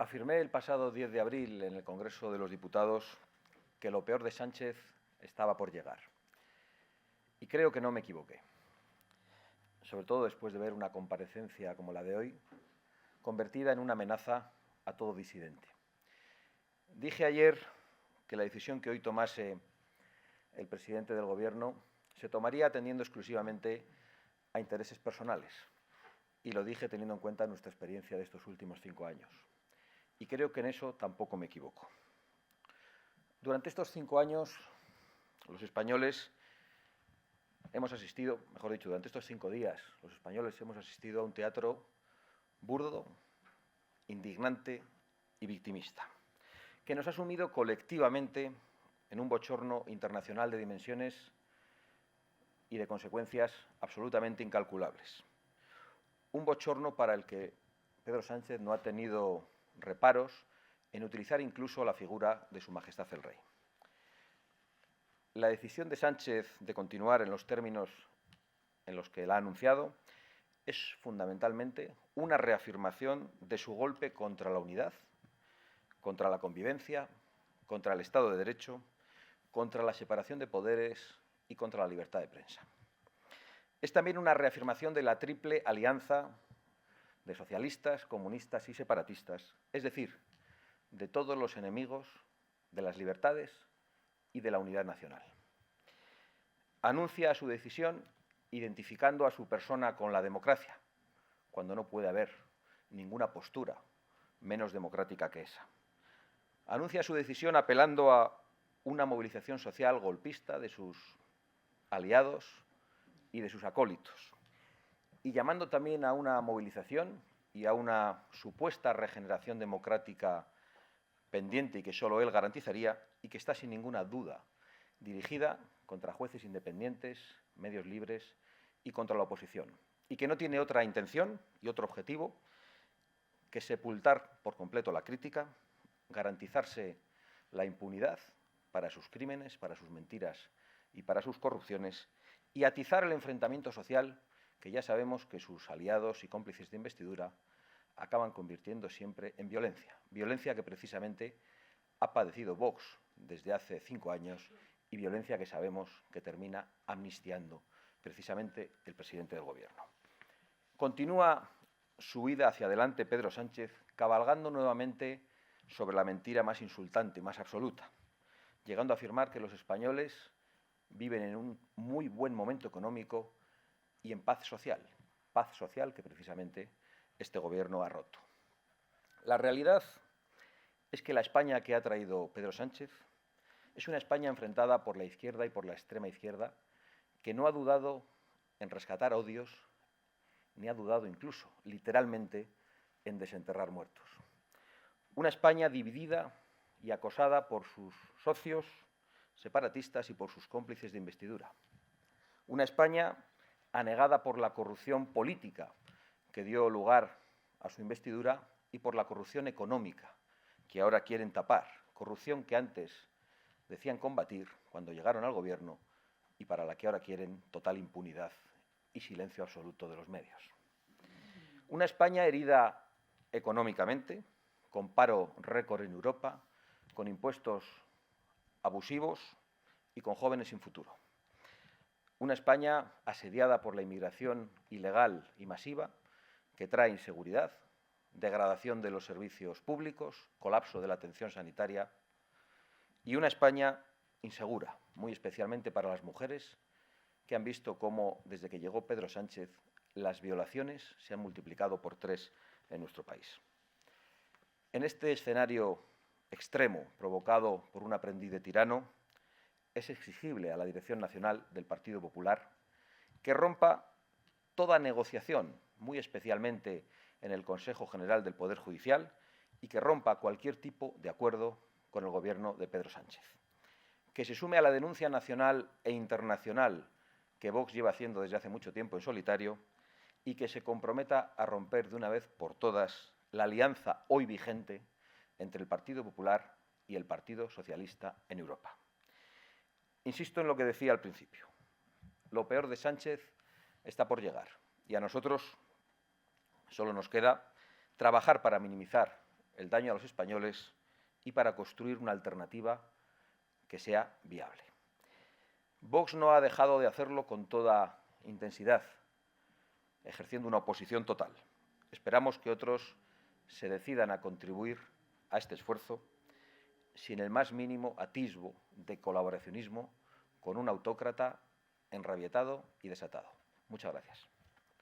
Afirmé el pasado 10 de abril en el Congreso de los Diputados que lo peor de Sánchez estaba por llegar. Y creo que no me equivoqué, sobre todo después de ver una comparecencia como la de hoy, convertida en una amenaza a todo disidente. Dije ayer que la decisión que hoy tomase el presidente del Gobierno se tomaría atendiendo exclusivamente a intereses personales. Y lo dije teniendo en cuenta nuestra experiencia de estos últimos 5 años. Y creo que en eso tampoco me equivoco. Durante estos 5 años, los españoles hemos asistido, mejor dicho, durante estos 5 días, los españoles hemos asistido a un teatro burdo, indignante y victimista, que nos ha sumido colectivamente en un bochorno internacional de dimensiones y de consecuencias absolutamente incalculables. Un bochorno para el que Pedro Sánchez no ha tenido reparos en utilizar incluso la figura de Su Majestad el Rey. La decisión de Sánchez de continuar en los términos en los que la ha anunciado es fundamentalmente una reafirmación de su golpe contra la unidad, contra la convivencia, contra el Estado de Derecho, contra la separación de poderes y contra la libertad de prensa. Es también una reafirmación de la triple alianza de socialistas, comunistas y separatistas, es decir, de todos los enemigos de las libertades y de la unidad nacional. Anuncia su decisión identificando a su persona con la democracia, cuando no puede haber ninguna postura menos democrática que esa. Anuncia su decisión apelando a una movilización social golpista de sus aliados y de sus acólitos, y llamando también a una movilización y a una supuesta regeneración democrática pendiente y que solo él garantizaría y que está sin ninguna duda dirigida contra jueces independientes, medios libres y contra la oposición, y que no tiene otra intención y otro objetivo que sepultar por completo la crítica, garantizarse la impunidad para sus crímenes, para sus mentiras y para sus corrupciones, y atizar el enfrentamiento social que ya sabemos que sus aliados y cómplices de investidura acaban convirtiendo siempre en violencia. Violencia que precisamente ha padecido Vox desde hace 5 años y violencia que sabemos que termina amnistiando precisamente el presidente del Gobierno. Continúa su huida hacia adelante Pedro Sánchez, cabalgando nuevamente sobre la mentira más insultante, más absoluta, llegando a afirmar que los españoles viven en un muy buen momento económico y en paz social que precisamente este Gobierno ha roto. La realidad es que la España que ha traído Pedro Sánchez es una España enfrentada por la izquierda y por la extrema izquierda que no ha dudado en rescatar odios, ni ha dudado incluso, literalmente, en desenterrar muertos. Una España dividida y acosada por sus socios separatistas y por sus cómplices de investidura. Una España anegada por la corrupción política que dio lugar a su investidura y por la corrupción económica que ahora quieren tapar, corrupción que antes decían combatir cuando llegaron al Gobierno y para la que ahora quieren total impunidad y silencio absoluto de los medios. Una España herida económicamente, con paro récord en Europa, con impuestos abusivos y con jóvenes sin futuro. Una España asediada por la inmigración ilegal y masiva que trae inseguridad, degradación de los servicios públicos, colapso de la atención sanitaria y una España insegura, muy especialmente para las mujeres que han visto cómo desde que llegó Pedro Sánchez las violaciones se han multiplicado por 3 en nuestro país. En este escenario extremo provocado por un aprendiz de tirano, es exigible a la Dirección Nacional del Partido Popular que rompa toda negociación, muy especialmente en el Consejo General del Poder Judicial, y que rompa cualquier tipo de acuerdo con el Gobierno de Pedro Sánchez. Que se sume a la denuncia nacional e internacional que Vox lleva haciendo desde hace mucho tiempo en solitario y que se comprometa a romper de una vez por todas la alianza hoy vigente entre el Partido Popular y el Partido Socialista en Europa. Insisto en lo que decía al principio. Lo peor de Sánchez está por llegar y a nosotros solo nos queda trabajar para minimizar el daño a los españoles y para construir una alternativa que sea viable. Vox no ha dejado de hacerlo con toda intensidad, ejerciendo una oposición total. Esperamos que otros se decidan a contribuir a este esfuerzo sin el más mínimo atisbo de colaboracionismo con un autócrata enrabietado y desatado. Muchas gracias.